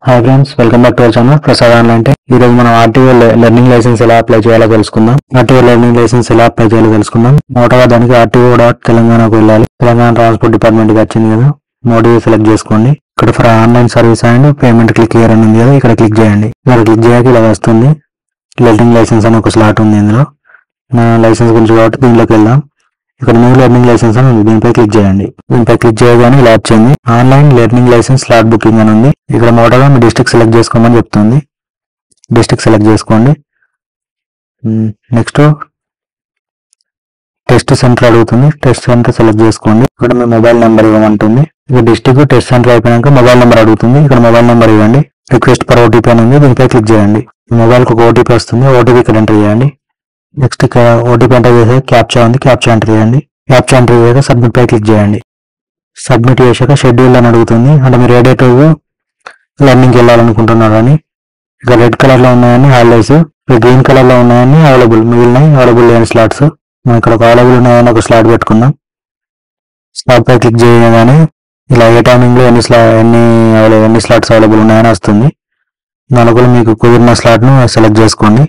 Hi friends, welcome back to our channel Prasad online tech. ఈ రోజు మనం ఆర్టీఓ లెర్నింగ్ లైసెన్స్ ఎలా అప్లై చేయాలో తెలుసుకుందాం. మొదటగా దానికి RTO.తెలంగాణకు వెళ్ళాలి. తెలంగాణ ట్రాన్స్పోర్ట్ డిపార్ట్మెంట్ కి వచ్చింది కదా, మోడీ సెలెక్ట్ చేసుకోండి. ఇక్కడ for online service and payment click here అని ఉంది కదా, ఇక్కడ క్లిక్ చేయండి. ఇక్కడ క్లిక్ చేయాక ఇలా వస్తుంది. లెర్నింగ్ లైసెన్స్ అని ఒక స్లాట్ ఉంది. ఇందులో నా లైసెన్స్ గురించి కాబట్టి దీనిలోకి వెళ్దాం. ఇక్కడ న్యూ లెర్నింగ్ లైసెన్స్ అని ఉంది, దీనిపై క్లిక్ చేయండి. దీనిపై క్లిక్ చేయగానే ఇలా వచ్చింది. Online learning licence slot booking అని ఉంది. ఇక్కడ మొదటగా మీ డిస్ట్రిక్ట్ సెలెక్ట్ చేసుకోమని చెప్తుంది. డిస్ట్రిక్ట్ సెలెక్ట్ చేసుకోండి. నెక్స్ట్ టెస్ట్ సెంటర్ అడుగుతుంది. టెస్ట్ సెంటర్ సెలెక్ట్ చేసుకోండి. ఇక్కడ మీ మొబైల్ నెంబర్ ఇవ్వమంటుంది. ఇక్కడ డిస్ట్రిక్ట్ టెస్ట్ సెంటర్ అయిపోయాక మొబైల్ నెంబర్ అడుగుతుంది. ఇక్కడ మొబైల్ నెంబర్ ఇవ్వండి. రిక్వెస్ట్ ఫర్ ఓటీపీ అని ఉంది, దీనిపై క్లిక్ చేయండి. మొబైల్కి ఒక ఓటీపీ వస్తుంది, ఓటీపీ ఇక్కడ ఎంటర్ చేయండి. నెక్స్ట్ ఇక్కడ ఓటీపీ ఎంటర్ చేసాక క్యాప్చా ఉంది, క్యాప్చా ఎంటర్ చేయండి. క్యాప్చా ఎంటర్ చేసాక సబ్మిట్ పై క్లిక్ చేయండి. సబ్మిట్ చేశాక షెడ్యూల్ అని అడుగుతుంది. అంటే మీరు ఏ డేట్ లెర్నింగ్కి వెళ్ళాలనుకుంటున్నారని. ఇక్కడ రెడ్ కలర్ లో ఉన్నాయని హాలిడేస్, గ్రీన్ కలర్ లో ఉన్నాయని అవైలబుల్, మిగిలిన అవైలబుల్ లేని స్లాట్స్. మనం ఇక్కడ అవైలబుల్ ఉన్నాయని ఒక స్లాట్ పెట్టుకుందాం. స్లాట్ పై క్లిక్ చేయగానే ఇలా ఏ టైమింగ్ లో ఎన్ని స్లాట్స్ అవైలబుల్ ఉన్నాయని వస్తుంది. దానిలో మీకు కుదిరిన స్లాట్ ను సెలెక్ట్ చేసుకోండి.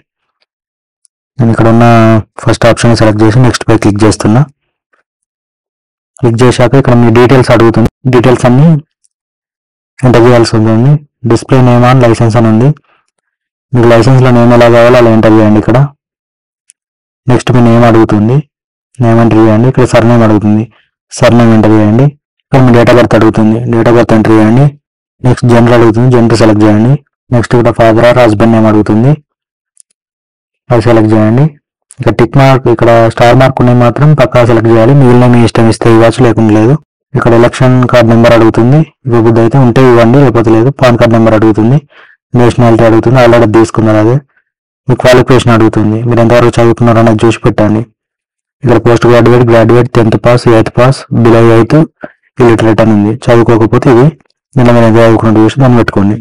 నేను ఇక్కడ ఉన్న ఫస్ట్ ఆప్షన్ సెలెక్ట్ చేసి నెక్స్ట్ పై క్లిక్ చేస్తున్నా. క్లిక్ చేశాక ఇక్కడ మీ డీటెయిల్స్ అడుగుతుంది. డీటెయిల్స్ అన్ని ఎంటర్ చేయాల్సి ఉంటుంది. డిస్ప్లే నేమ్ ఆన్ లైసెన్స్ అని ఉంది. మీకు లైసెన్స్ లో నేమ్ ఎలా కావాలో అలా ఎంటర్ చేయండి. ఇక్కడ నెక్స్ట్ మీ నేమ్ అడుగుతుంది, నేమ్ ఎంటర్ చేయండి. ఇక్కడ సర్ నేమ్ అడుగుతుంది, సర్ నేమ్ ఎంటర్ చేయండి. ఇక్కడ మీ డేట్ ఆఫ్ బర్త్ అడుగుతుంది, డేట్ ఆఫ్ బర్త్ ఎంటర్ చేయండి. నెక్స్ట్ జెండర్ అడుగుతుంది, జెండర్ సెలెక్ట్ చేయండి. నెక్స్ట్ ఇక్కడ ఫాదర్ ఆర్ హస్బెండ్ నేమ్ అడుగుతుంది, అది సెలెక్ట్ చేయండి. ఇక్కడ టిక్ మార్క్, ఇక్కడ స్టార్ మార్క్ ఉన్నాయి మాత్రం పక్కా సెలెక్ట్ చేయాలి. మిగిలిన మీ ఇష్టం ఇస్తే ఇవ్వచ్చు, లేకుండా లేదు. ఇక్కడ ఎలక్షన్ కార్డ్ నెంబర్ అడుగుతుంది, ఇవ్వబుద్ధి అయితే ఉంటే ఇవ్వండి, లేకపోతే లేదు. పాన్ కార్డ్ నెంబర్ అడుగుతుంది, నేషనాలిటీ అడుగుతుంది, ఆల్రెడీ తీసుకున్నారు. అదే మీ క్వాలిఫికేషన్ అడుగుతుంది, మీరు ఎంతవరకు చదువుకున్నారు అనేది చూసి పెట్టండి. ఇక్కడ post graduate, 10th pass, 8th pass, below 8th, illiterate అని ఉంది. చదువుకోకపోతే ఇది నిన్న మీరు ఎంత చదువుకున్నట్టు చూసి దాన్ని పెట్టుకోండి.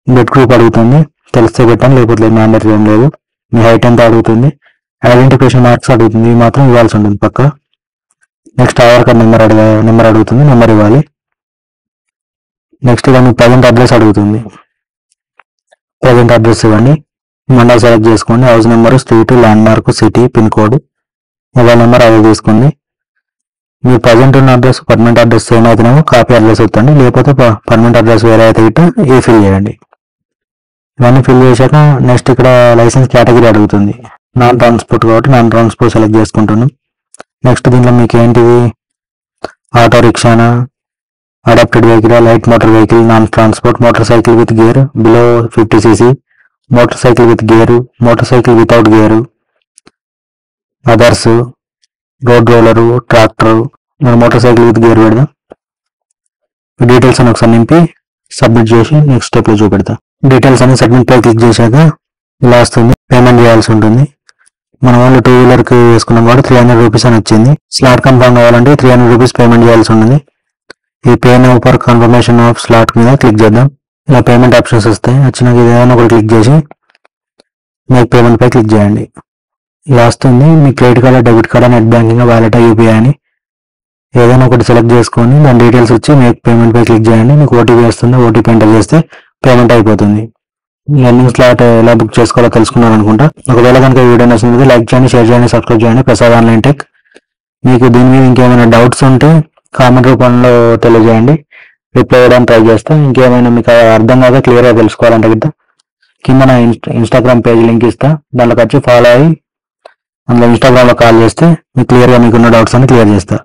బ్లడ్ గ్రూప్ అడుగుతుంది, తెలిస్తే పెట్టండి, లేకపోతే లేదు, మ్యాండేటరీ ఏం లేదు. మీ హైట్ ఎంత అడుగుతుంది, ఐడెంటిఫికేషన్ మార్క్స్ అడుగుతుంది, ఇది మాత్రం ఇవ్వాల్సి ఉంటుంది పక్క. నెక్స్ట్ ఆధార్ కార్డ్ నెంబర్ అడుగుతుంది, నెంబర్ ఇవ్వాలి. నెక్స్ట్ ఇక మీ ప్రజెంట్ అడ్రస్ అడుగుతుంది, ప్రజెంట్ అడ్రస్ ఇవ్వండి. మండల్ సెలెక్ట్ చేసుకోండి. House number, street, land mark, city, pin code, mobile number అవి తీసుకుంది. మీ ప్రజెంట్ ఉన్న అడ్రస్ పర్మనెంట్ అడ్రస్ సేమ్ అయితేనేమో కాపీ అడ్రస్ వస్తుంది, లేకపోతే పర్మనెంట్ అడ్రస్ వేరే అయితే ఇట్లా ఏ ఫిల్ చేయండి. ఇవన్నీ ఫిల్ చేశాక నెక్స్ట్ ఇక్కడ లైసెన్స్ కేటగిరీ అడుగుతుంది. నాన్ ట్రాన్స్పోర్ట్ కాబట్టి నాన్ ట్రాన్స్పోర్ట్ సెలెక్ట్ చేసుకుంటున్నాం. నెక్స్ట్ దీంట్లో మీకు ఏంటిది, ఆటో రిక్షానా, adapted vehicle, light motor vehicle, non transport, motor cycle with gear below 50cc, motor cycle with gear, motor cycle without gear, others, road roller, tractor. Motor cycle with gear పెడదాం. Details అని ఒకసారి నింపి submit చేసి next step లో చూపెడతా. Details అని submit పై click చేశాక ఇలా వస్తుంది. పేమెంట్ చేయాల్సి ఉంటుంది. మనం ఓన్లీ 2 వీలర్ కి వేసుకున్నాం కాబట్టి 300 రూపీస్ అని వచ్చింది. స్లాట్ కన్ఫర్మ్ కావాలంటే 300 రూపీస్ పేమెంట్ చేయాల్సి ఉంటుంది. ఈ pay now for confirmation of slot మీద క్లిక్ చేద్దాం. ఇలా పేమెంట్ ఆప్షన్స్ వస్తాయి. వచ్చినాక ఏదైనా ఒకటి క్లిక్ చేసి మేక్ పేమెంట్ పై క్లిక్ చేయండి. ఇలా వస్తుంది. మీ credit card, debit card, net banking, wallet, UPI అని ఏదైనా ఒకటి సెలెక్ట్ చేసుకొని దాని డీటెయిల్స్ వచ్చి మేక్ పేమెంట్ పై క్లిక్ చేయండి. మీకు ఓటీపీ వస్తుంది, ఓటీపీ ఎంటర్ చేస్తే పేమెంట్ అయిపోతుంది. లెర్నింగ్ స్లాట్ ఎలా బుక్ చేసుకోవాలో తెలుసుకున్నారు అనుకుంటా. ఒకవేళ కనుక వీడియో నచ్చినట్లయితే లైక్ చేయండి, షేర్ చేయండి, సబ్స్క్రైబ్ చేయండి. Prasad online tech. మీకు దీని మీద ఇంకేమైనా డౌట్స్ ఉంటే కామెంట్ రూపంలో తెలియజేయండి, రిప్లై చేయడానికి ట్రై చేస్తా. ఇంకేమైనా మీకు అర్థం కాక క్లియర్గా తెలుసుకోవాలంటే కదా కింద నా ఇన్స్టాగ్రామ్ పేజ్ లింక్ ఇస్తా, దాంట్లోకి వచ్చి ఫాలో అయ్యి అందులో ఇన్స్టాగ్రామ్ లో కాల్ చేస్తే మీకు క్లియర్గా మీకున్న డౌట్స్ అన్ని క్లియర్ చేస్తా.